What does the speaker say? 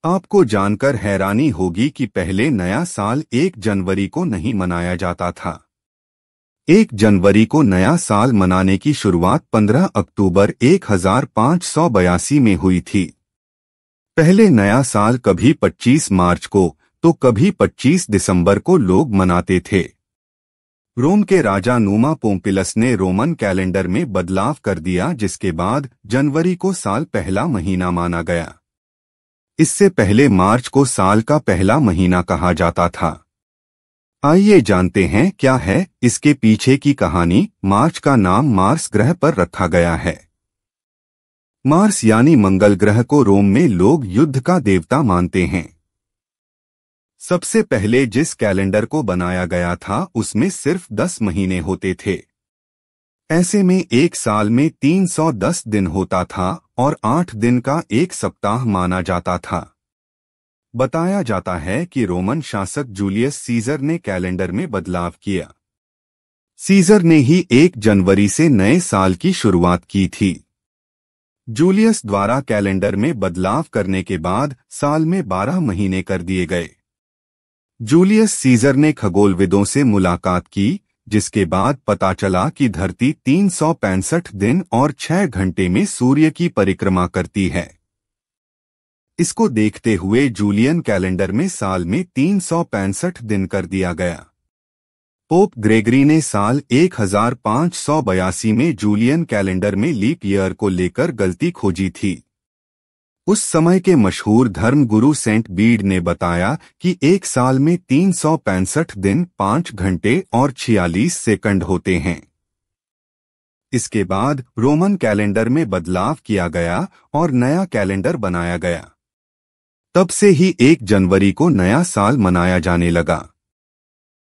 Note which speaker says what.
Speaker 1: आपको जानकर हैरानी होगी कि पहले नया साल 1 जनवरी को नहीं मनाया जाता था। 1 जनवरी को नया साल मनाने की शुरुआत 15 अक्टूबर 1582 में हुई थी। पहले नया साल कभी 25 मार्च को तो कभी 25 दिसंबर को लोग मनाते थे। रोम के राजा नूमा पोम्पिलस ने रोमन कैलेंडर में बदलाव कर दिया, जिसके बाद जनवरी को साल पहला महीना माना गया। इससे पहले मार्च को साल का पहला महीना कहा जाता था। आइए जानते हैं क्या है इसके पीछे की कहानी। मार्च का नाम मार्स ग्रह पर रखा गया है। मार्स यानी मंगल ग्रह को रोम में लोग युद्ध का देवता मानते हैं। सबसे पहले जिस कैलेंडर को बनाया गया था उसमें सिर्फ 10 महीने होते थे। ऐसे में एक साल में 310 दिन होता था और 8 दिन का एक सप्ताह माना जाता था। बताया जाता है कि रोमन शासक जूलियस सीजर ने कैलेंडर में बदलाव किया। सीजर ने ही 1 जनवरी से नए साल की शुरुआत की थी। जूलियस द्वारा कैलेंडर में बदलाव करने के बाद साल में 12 महीने कर दिए गए। जूलियस सीजर ने खगोलविदों से मुलाकात की, जिसके बाद पता चला कि धरती 365 दिन और 6 घंटे में सूर्य की परिक्रमा करती है। इसको देखते हुए जूलियन कैलेंडर में साल में 365 दिन कर दिया गया। पोप ग्रेगरी ने साल 1582 में जूलियन कैलेंडर में लीप ईयर को लेकर गलती खोजी थी। उस समय के मशहूर धर्मगुरु सेंट बीड ने बताया कि एक साल में 365 दिन 5 घंटे और 46 सेकंड होते हैं। इसके बाद रोमन कैलेंडर में बदलाव किया गया और नया कैलेंडर बनाया गया। तब से ही 1 जनवरी को नया साल मनाया जाने लगा।